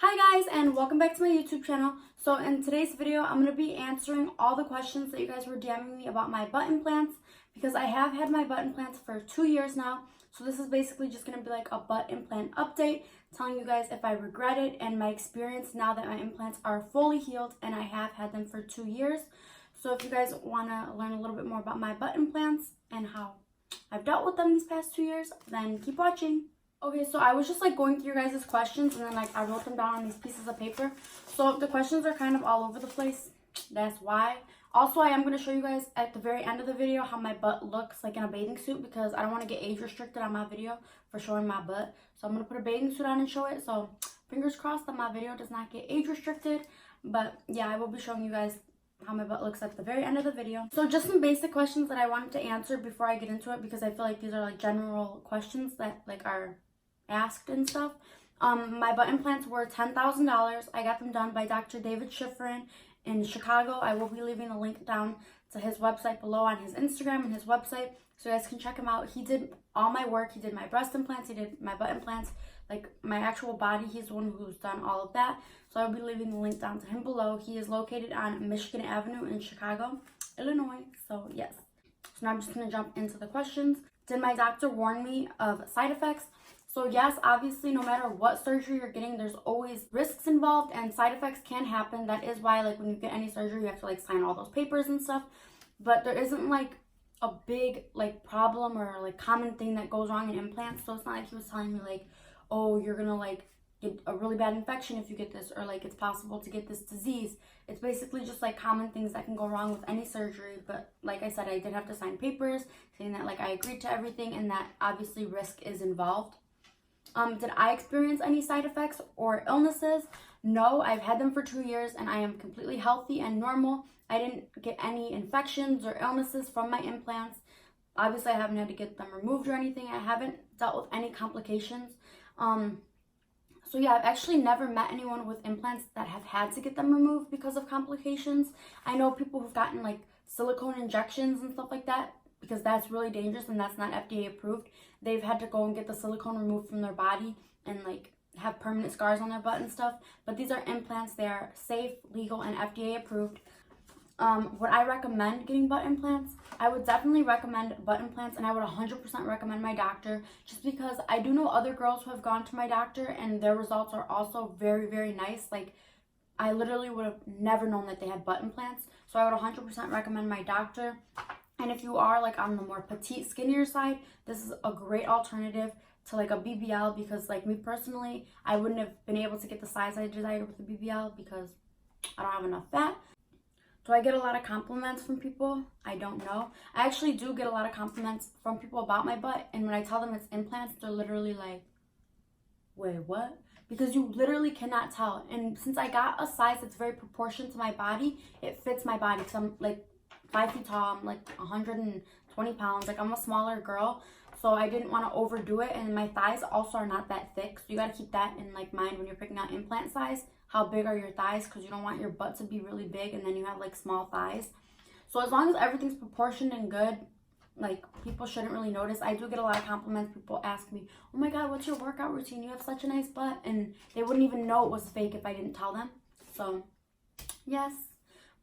Hi guys, and welcome back to my YouTube channel. So in today's video, I'm going to be answering all the questions that you guys were DMing me about my butt implants, because I have had my butt implants for 2 years now. So this is basically just going to be like a butt implant update, telling you guys if I regret it and my experience now that my implants are fully healed and I have had them for 2 years. So if you guys want to learn a little bit more about my butt implants and how I've dealt with them these past 2 years, then keep watching. Okay, so I was just like going through your guys' questions, and then like I wrote them down on these pieces of paper. So the questions are kind of all over the place. That's why. Also, I am going to show you guys at the very end of the video how my butt looks like in a bathing suit, because I don't want to get age restricted on my video for showing my butt. So I'm going to put a bathing suit on and show it. So fingers crossed that my video does not get age restricted. But yeah, I will be showing you guys how my butt looks at the very end of the video. So just some basic questions that I wanted to answer before I get into it, because I feel like these are like general questions that like are asked and stuff. My butt implants were $10,000. I got them done by Dr. David Schifrin in Chicago. I will be leaving a link down to his website below on his Instagram and his website, so you guys can check him out. He did all my work. He did my breast implants, he did my butt implants, like my actual body. He's the one who's done all of that. So I'll be leaving the link down to him below. He is located on Michigan Avenue in Chicago, Illinois. So yes. So now I'm just going to jump into the questions. Did my doctor warn me of side effects? So yes, obviously, no matter what surgery you're getting, there's always risks involved and side effects can happen. That is why, like, when you get any surgery, you have to like sign all those papers and stuff. But there isn't like a big like problem or like common thing that goes wrong in implants. So it's not like he was telling me like, oh, you're gonna like get a really bad infection if you get this, or like it's possible to get this disease. It's basically just like common things that can go wrong with any surgery. But like I said, I did have to sign papers saying that like I agreed to everything and that obviously risk is involved. Did I experience any side effects or illnesses? No, I've had them for 2 years and I am completely healthy and normal. I didn't get any infections or illnesses from my implants. Obviously, I haven't had to get them removed or anything. I haven't dealt with any complications. So yeah, I've actually never met anyone with implants that have had to get them removed because of complications. I know people who've gotten like silicone injections and stuff like that, because that's really dangerous and that's not FDA approved. They've had to go and get the silicone removed from their body and like have permanent scars on their butt and stuff. But these are implants. They are safe, legal, and FDA approved. Would I recommend getting butt implants? I would definitely recommend butt implants, and I would 100% recommend my doctor, just because I do know other girls who have gone to my doctor and their results are also very, very nice. Like, I literally would have never known that they had butt implants. So I would 100% recommend my doctor. And if you are like on the more petite, skinnier side, this is a great alternative to like a BBL, because like me personally, I wouldn't have been able to get the size I desired with the BBL because I don't have enough fat. Do I get a lot of compliments from people? I don't know. I actually do get a lot of compliments from people about my butt, and when I tell them it's implants, they're literally like, wait, what? Because you literally cannot tell. And since I got a size that's very proportioned to my body, it fits my body, because I'm like 5 feet tall, I'm like 120 pounds, like I'm a smaller girl, so I didn't want to overdo it. And my thighs also are not that thick, so you got to keep that in like mind when you're picking out implant size. How big are your thighs? Because you don't want your butt to be really big and then you have like small thighs. So as long as everything's proportioned and good, like people shouldn't really notice. I do get a lot of compliments. People ask me, oh my god, what's your workout routine? You have such a nice butt. And they wouldn't even know it was fake if I didn't tell them. So yes.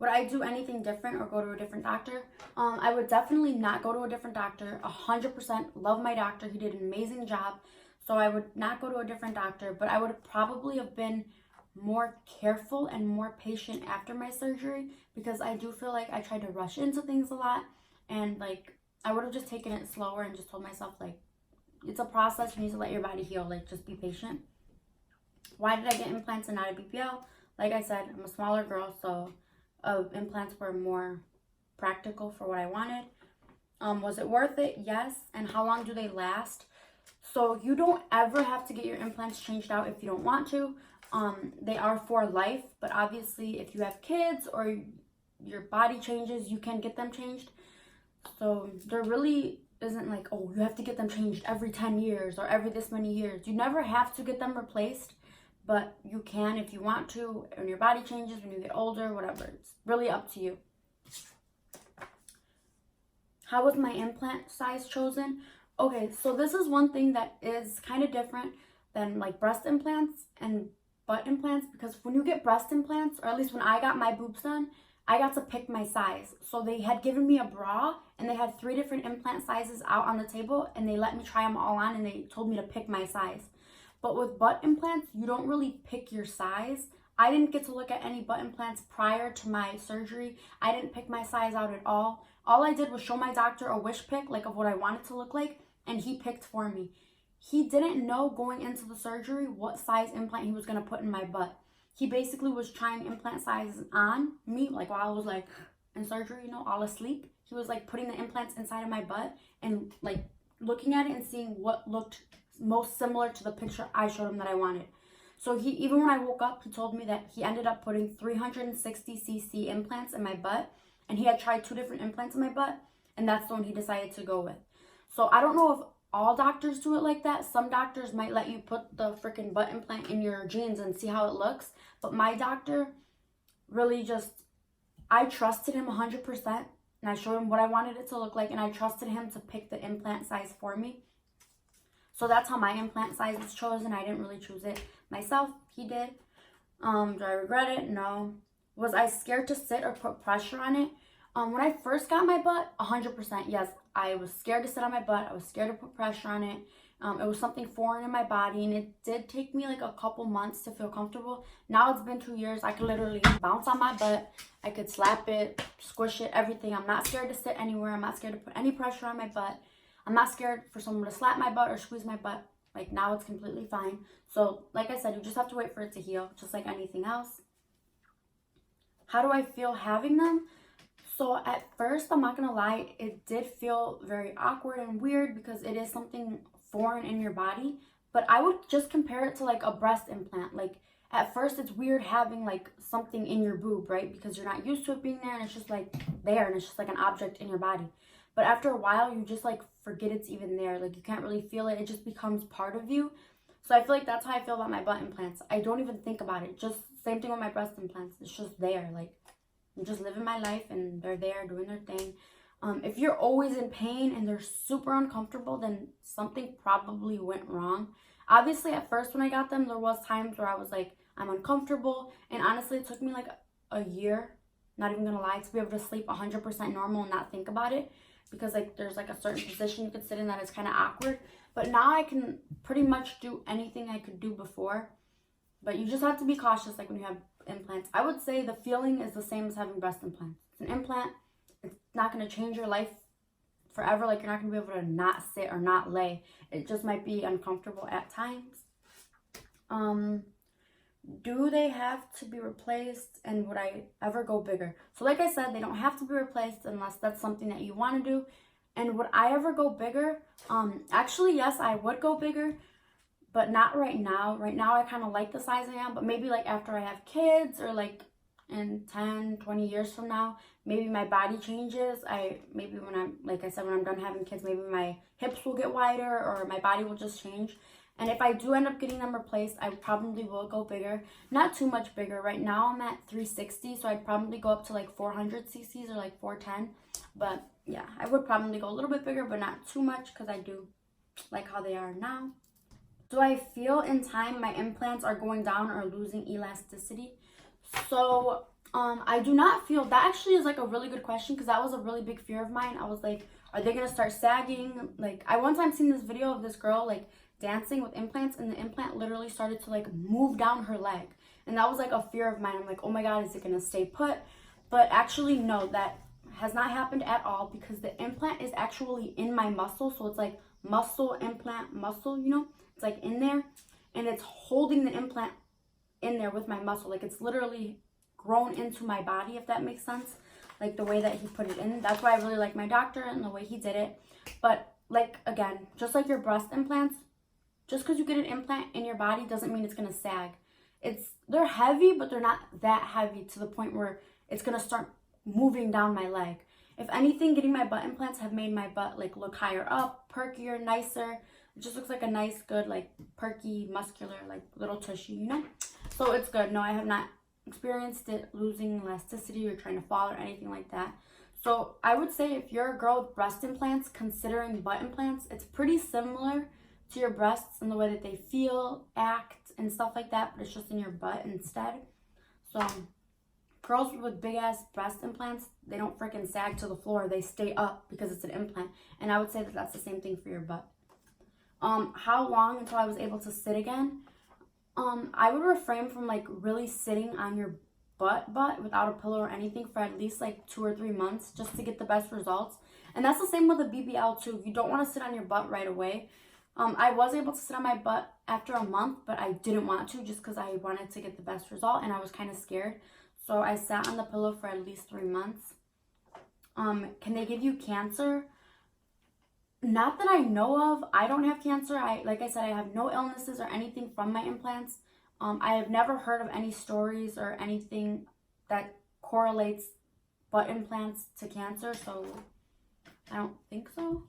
Would I do anything different or go to a different doctor? I would definitely not go to a different doctor. 100% love my doctor. He did an amazing job. So I would not go to a different doctor, but I would probably have been more careful and more patient after my surgery, because I do feel like I tried to rush into things a lot, and like I would have just taken it slower and just told myself like, it's a process. You need to let your body heal. Like, just be patient. Why did I get implants and not a BBL? Like I said, I'm a smaller girl, so implants were more practical for what I wanted. Was it worth it? Yes. And how long do they last? So you don't ever have to get your implants changed out if you don't want to. They are for life, but obviously if you have kids or your body changes, you can get them changed. So there really isn't like, oh, you have to get them changed every 10 years or every this many years. You never have to get them replaced, but you can if you want to, when your body changes, when you get older, whatever. It's really up to you. How was my implant size chosen? Okay, so this is one thing that is kind of different than like breast implants and butt implants because when you get breast implants, or at least when I got my boobs done, I got to pick my size. So they had given me a bra and they had 3 different implant sizes out on the table and they let me try them all on and they told me to pick my size. But with butt implants, you don't really pick your size. I didn't get to look at any butt implants prior to my surgery. I didn't pick my size out at all. All I did was show my doctor a wish pick, like of what I wanted to look like, and he picked for me. He didn't know going into the surgery what size implant he was going to put in my butt. He basically was trying implant sizes on me, like while I was like in surgery, you know, all asleep. He was like putting the implants inside of my butt and like looking at it and seeing what looked most similar to the picture I showed him that I wanted. So he, even when I woke up, he told me that he ended up putting 360cc implants in my butt, and he had tried 2 different implants in my butt, and that's the one he decided to go with. So I don't know if all doctors do it like that. Some doctors might let you put the freaking butt implant in your jeans and see how it looks. But my doctor really just, I trusted him 100%. And I showed him what I wanted it to look like. And I trusted him to pick the implant size for me. So that's how my implant size was chosen. I didn't really choose it myself. He did. Do I regret it? No. Was I scared to sit or put pressure on it? When I first got my butt, 100%, yes. I was scared to sit on my butt. I was scared to put pressure on it. It was something foreign in my body, and it did take me like a couple months to feel comfortable. Now it's been 2 years. I could literally bounce on my butt. I could slap it, squish it, everything. I'm not scared to sit anywhere. I'm not scared to put any pressure on my butt. I'm not scared for someone to slap my butt or squeeze my butt. Like, now it's completely fine. So, like I said, you just have to wait for it to heal, just like anything else. How do I feel having them? So at first, I'm not gonna lie, it did feel very awkward and weird because it is something foreign in your body. But I would just compare it to like a breast implant. Like at first, it's weird having like something in your boob, right? Because you're not used to it being there, and it's just like there, and it's just like an object in your body. But after a while, you just like forget it's even there. Like you can't really feel it. It just becomes part of you. So I feel like that's how I feel about my butt implants. I don't even think about it. Just same thing with my breast implants. It's just there. Like I'm just living my life and they're there doing their thing. If you're always in pain and they're super uncomfortable, then something probably went wrong. Obviously, at first when I got them, there was times where I was like, I'm uncomfortable. And honestly, it took me like a year, not even gonna lie, to be able to sleep 100% normal and not think about it. Because like there's like a certain position you could sit in that is kind of awkward. But now I can pretty much do anything I could do before. But you just have to be cautious like when you have implants. I would say the feeling is the same as having breast implants. It's an implant. It's not going to change your life forever. Like you're not going to be able to not sit or not lay. It just might be uncomfortable at times. Do they have to be replaced, and would I ever go bigger? So like I said, they don't have to be replaced unless that's something that you want to do. And would I ever go bigger? Actually, yes, I would go bigger, but not right now. Right now, I kind of like the size I am, but maybe like after I have kids or like in 10, 20 years from now, maybe my body changes. Maybe when I'm, like I said, when I'm done having kids, maybe my hips will get wider or my body will just change. And if I do end up getting them replaced, I probably will go bigger. Not too much bigger. Right now, I'm at 360, so I'd probably go up to like 400 cc's or like 410. But yeah, I would probably go a little bit bigger, but not too much because I do like how they are now. Do I feel in time my implants are going down or losing elasticity? So I do not feel, that actually is like a really good question because that was a really big fear of mine. I was like, are they going to start sagging? Like I one time seen this video of this girl like dancing with implants, and the implant literally started to like move down her leg, and that was like a fear of mine. I'm like, oh my god, is it gonna stay put? But actually no, that has not happened at all because the implant is actually in my muscle. So it's like muscle, implant, muscle, you know, it's like in there, and it's holding the implant in there with my muscle. Like it's literally grown into my body, if that makes sense, like the way that he put it in. That's why I really like my doctor and the way he did it. But like again, just like your breast implants, just because you get an implant in your body doesn't mean it's going to sag. They're heavy, but they're not that heavy to the point where it's going to start moving down my leg. If anything, getting my butt implants have made my butt like look higher up, perkier, nicer. It just looks like a nice, good, like perky, muscular, like little tushy, you know? So it's good. No, I have not experienced it losing elasticity or trying to fall or anything like that. So I would say if you're a girl with breast implants, considering butt implants, it's pretty similar to your breasts in the way that they feel, act, and stuff like that, but it's just in your butt instead. So girls with big ass breast implants, they don't freaking sag to the floor. They stay up because it's an implant. And I would say that that's the same thing for your butt. How long until I was able to sit again? I would refrain from like really sitting on your butt without a pillow or anything for at least like 2 or 3 months just to get the best results. And that's the same with the BBL too. You don't want to sit on your butt right away. I was able to sit on my butt after a month, but I didn't want to just because I wanted to get the best result and I was kind of scared. So I sat on the pillow for at least 3 months. Can they give you cancer? Not that I know of. I don't have cancer. Like I said, I have no illnesses or anything from my implants. I have never heard of any stories or anything that correlates butt implants to cancer, so I don't think so.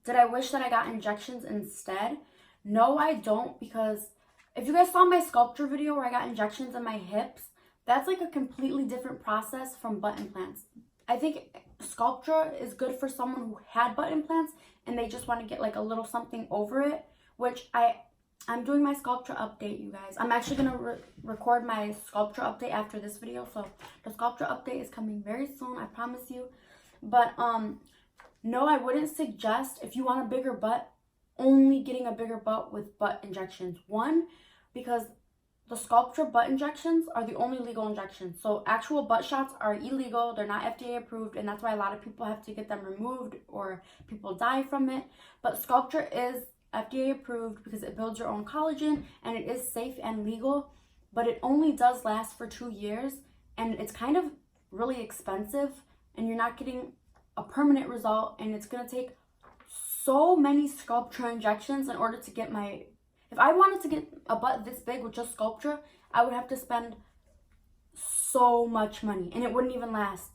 Did I wish that I got injections instead? No, I don't, because if you guys saw my sculpture video where I got injections in my hips, that's like a completely different process from butt implants. I think sculpture is good for someone who had butt implants and they just want to get like a little something over it, which I'm doing my sculpture update, you guys. I'm actually going to record my sculpture update after this video, so the sculpture update is coming very soon, I promise you. But no, I wouldn't suggest, if you want a bigger butt, only getting a bigger butt with butt injections. One, because the sculpture butt injections are the only legal injections. So actual butt shots are illegal. They're not FDA approved, and that's why a lot of people have to get them removed or people die from it. But sculpture is FDA approved because it builds your own collagen and it is safe and legal, but it only does last for 2 years and it's kind of really expensive and you're not getting a permanent result, and it's going to take so many sculpture injections in order to get my... If I wanted to get a butt this big with just sculpture, I would have to spend so much money and it wouldn't even last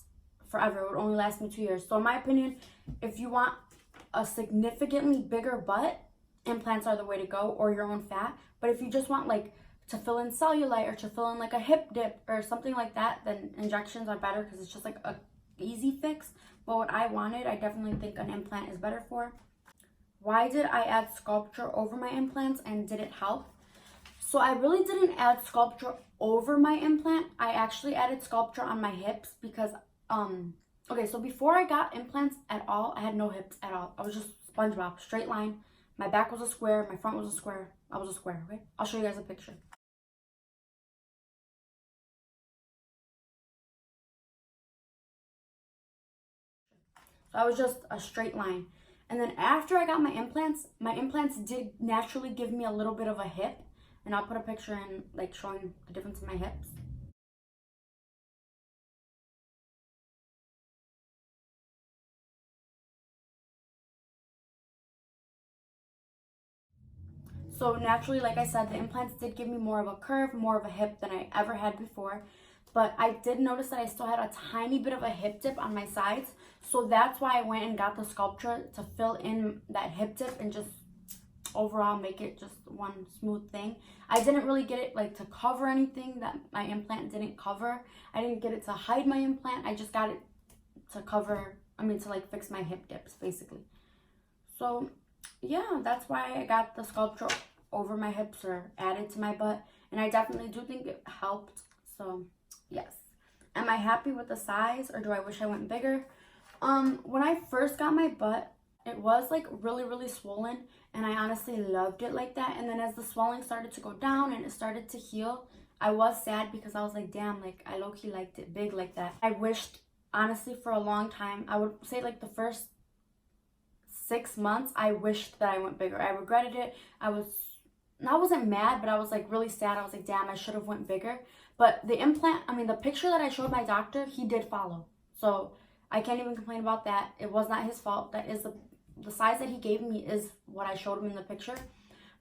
forever. It would only last me 2 years. So in my opinion, if you want a significantly bigger butt, implants are the way to go, or your own fat. But if you just want like to fill in cellulite or to fill in like a hip dip or something like that, then injections are better because it's just like a easy fix. But what I wanted, I definitely think an implant is better for. Why did I add sculpture over my implants and did it help? So I really didn't add sculpture over my implant. I actually added sculpture on my hips because okay, so before I got implants at all, I had no hips at all. I was just SpongeBob, straight line. My back was a square, my front was a square. I was a square, okay? I'll show you guys a picture. So I was just a straight line. And then after I got my implants did naturally give me a little bit of a hip. And I'll put a picture in, like, showing the difference in my hips. So naturally, like I said, the implants did give me more of a curve, more of a hip than I ever had before. But I did notice that I still had a tiny bit of a hip dip on my sides. So that's why I went and got the sculpture to fill in that hip dip and just overall make it just one smooth thing. I didn't really get it like to cover anything that my implant didn't cover. I didn't get it to hide my implant. I just got it to cover, to like fix my hip dips basically. So yeah, that's why I got the sculpture over my hips or added to my butt. And I definitely do think it helped. So yes. Am I happy with the size or do I wish I went bigger? When I first got my butt, it was like really, really swollen and I honestly loved it like that. And then as the swelling started to go down and it started to heal, I was sad because I was like, damn, like I low-key liked it big like that. I wished, honestly, for a long time, I would say like the first 6 months, I wished that I went bigger. I regretted it. I wasn't mad, but I was like really sad. I was like, damn, I should have went bigger. But the implant, the picture that I showed my doctor, he did follow. So I can't even complain about that. It was not his fault. That is the size that he gave me is what I showed him in the picture.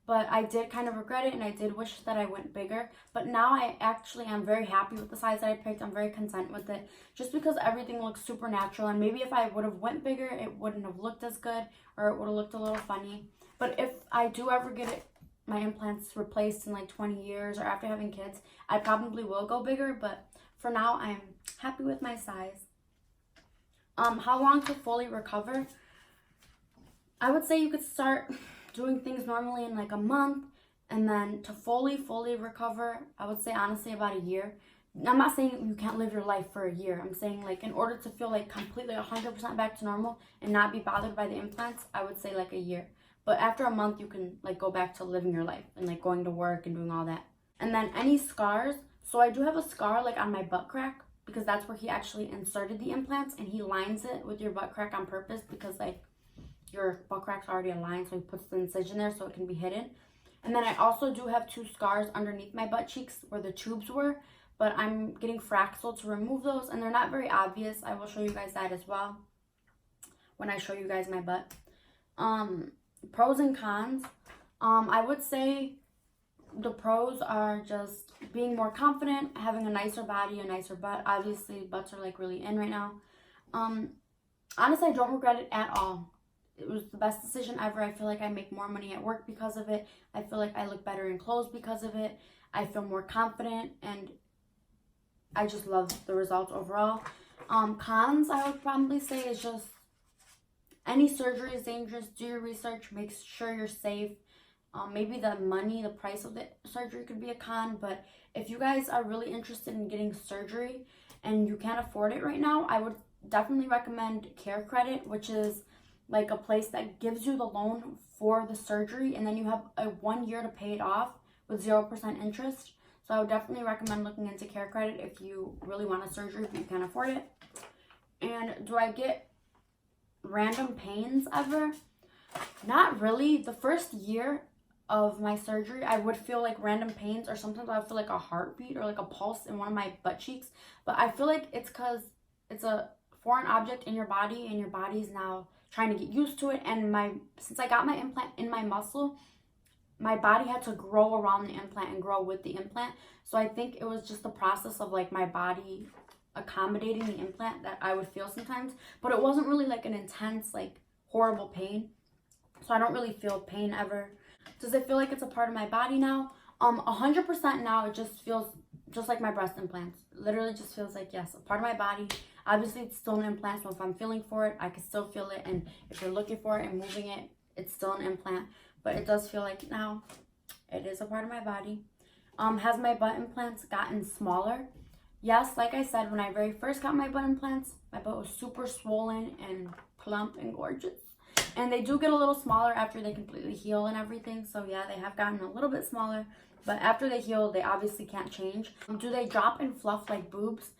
But I did kind of regret it and I did wish that I went bigger. But now I actually am very happy with the size that I picked. I'm very content with it just because everything looks super natural. And maybe if I would have went bigger, it wouldn't have looked as good or it would have looked a little funny. But if I do ever get my implants replaced in like 20 years or after having kids, I probably will go bigger. But for now, I'm happy with my size. How long to fully recover? I would say you could start doing things normally in like a month And then to fully recover, I would say honestly about a year. I'm not saying you can't live your life for a year. I'm saying like in order to feel like completely 100% back to normal and not be bothered by the implants, I would say like a year. But after a month, you can like go back to living your life and like going to work and doing all that. And then any scars. So I do have a scar like on my butt crack because that's where he actually inserted the implants, and he lines it with your butt crack on purpose because like your butt crack's already aligned, so he puts the incision there so it can be hidden. And then I also do have 2 scars underneath my butt cheeks where the tubes were, but I'm getting Fraxel to remove those, and they're not very obvious. I will show you guys that as well when I show you guys my butt. Pros and cons. I would say the pros are just being more confident, having a nicer body, a nicer butt. Obviously, butts are like really in right now. Honestly, I don't regret it at all. It was the best decision ever. I feel like I make more money at work because of it. I feel like I look better in clothes because of it. I feel more confident, and I just love the results overall. Cons, I would probably say, is just any surgery is dangerous. Do your research. Make sure you're safe. Maybe the money, the price of the surgery could be a con, but if you guys are really interested in getting surgery and you can't afford it right now, I would definitely recommend Care Credit, which is like a place that gives you the loan for the surgery, and then you have a 1 year to pay it off with 0% interest. So I would definitely recommend looking into Care Credit if you really want a surgery but you can't afford it. And do I get random pains ever? Not really. The first year of my surgery, I would feel like random pains, or sometimes I would feel like a heartbeat or like a pulse in one of my butt cheeks. But I feel like it's because it's a foreign object in your body, and your body's now trying to get used to it. And since I got my implant in my muscle, my body had to grow around the implant and grow with the implant. So I think it was just the process of like my body accommodating the implant that I would feel sometimes. But it wasn't really like an intense, like horrible pain. So I don't really feel pain ever. Does it feel like it's a part of my body now? 100% now. It just feels just like my breast implants. Literally just feels like, yes, a part of my body. Obviously, it's still an implant, so if I'm feeling for it, I can still feel it. And if you're looking for it and moving it, it's still an implant. But it does feel like now it is a part of my body. Has my butt implants gotten smaller? Yes, like I said, when I very first got my butt implants, my butt was super swollen and plump and gorgeous. And they do get a little smaller after they completely heal and everything. So yeah, they have gotten a little bit smaller. But after they heal, they obviously can't change. Do they drop and fluff like boobs?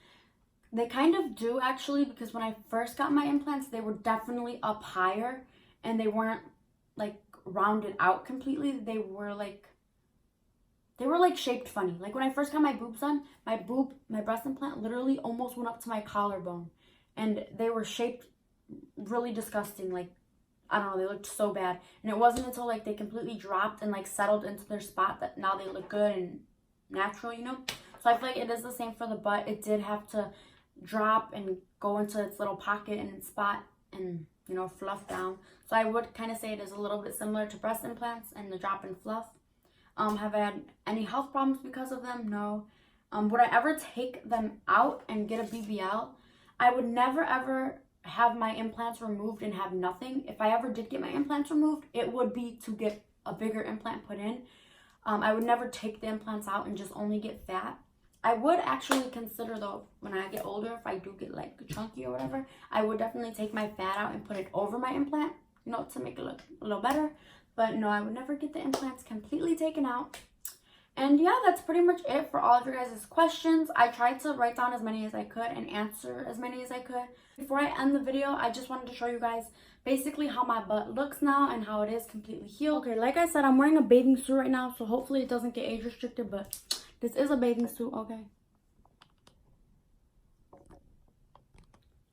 They kind of do, actually, because when I first got my implants, they were definitely up higher. And they weren't like rounded out completely. They were like shaped funny. Like when I first got my boobs done, my breast implant literally almost went up to my collarbone. And they were shaped really disgusting. Like, I don't know, they looked so bad. And it wasn't until like they completely dropped and like settled into their spot that now they look good and natural, you know? So I feel like it is the same for the butt. It did have to drop and go into its little pocket and its spot and, you know, fluff down. So I would kind of say it is a little bit similar to breast implants and the drop and fluff. Have I had any health problems because of them? No. Would I ever take them out and get a BBL? I would never ever have my implants removed and have nothing. If I ever did get my implants removed, it would be to get a bigger implant put in. I would never take the implants out and just only get fat. I would actually consider, though, when I get older, if I do get like chunky or whatever, I would definitely take my fat out and put it over my implant, you know, to make it look a little better. But no, I would never get the implants completely taken out. And yeah, that's pretty much it for all of your guys' questions. I tried to write down as many as I could and answer as many as I could. Before I end the video, I just wanted to show you guys basically how my butt looks now and how it is completely healed. Okay, like I said, I'm wearing a bathing suit right now, so hopefully it doesn't get age restricted, but this is a bathing suit, okay?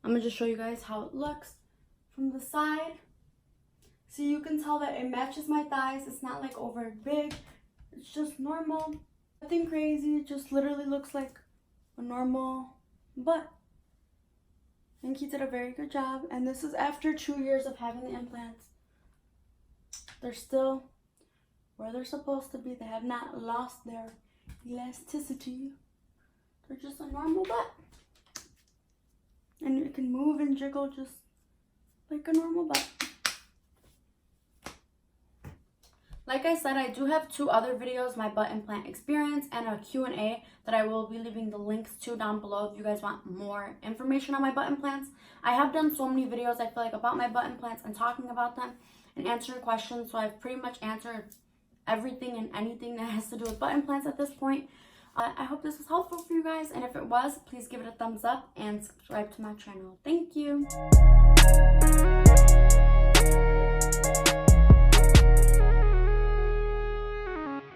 I'm gonna just show you guys how it looks from the side. So you can tell that it matches my thighs. It's not like over big. It's just normal. Nothing crazy. It just literally looks like a normal butt. I think he did a very good job. And this is after 2 years of having the implants. They're still where they're supposed to be. They have not lost their elasticity. They're just a normal butt. And it can move and jiggle just like a normal butt. Like I said, I do have 2 other videos, my butt implant experience and a Q&A that I will be leaving the links to down below if you guys want more information on my butt implants. I have done so many videos, I feel like, about my butt implants and talking about them and answering questions, so I've pretty much answered everything and anything that has to do with butt implants at this point. I hope this was helpful for you guys, and if it was, please give it a thumbs up and subscribe to my channel. Thank you.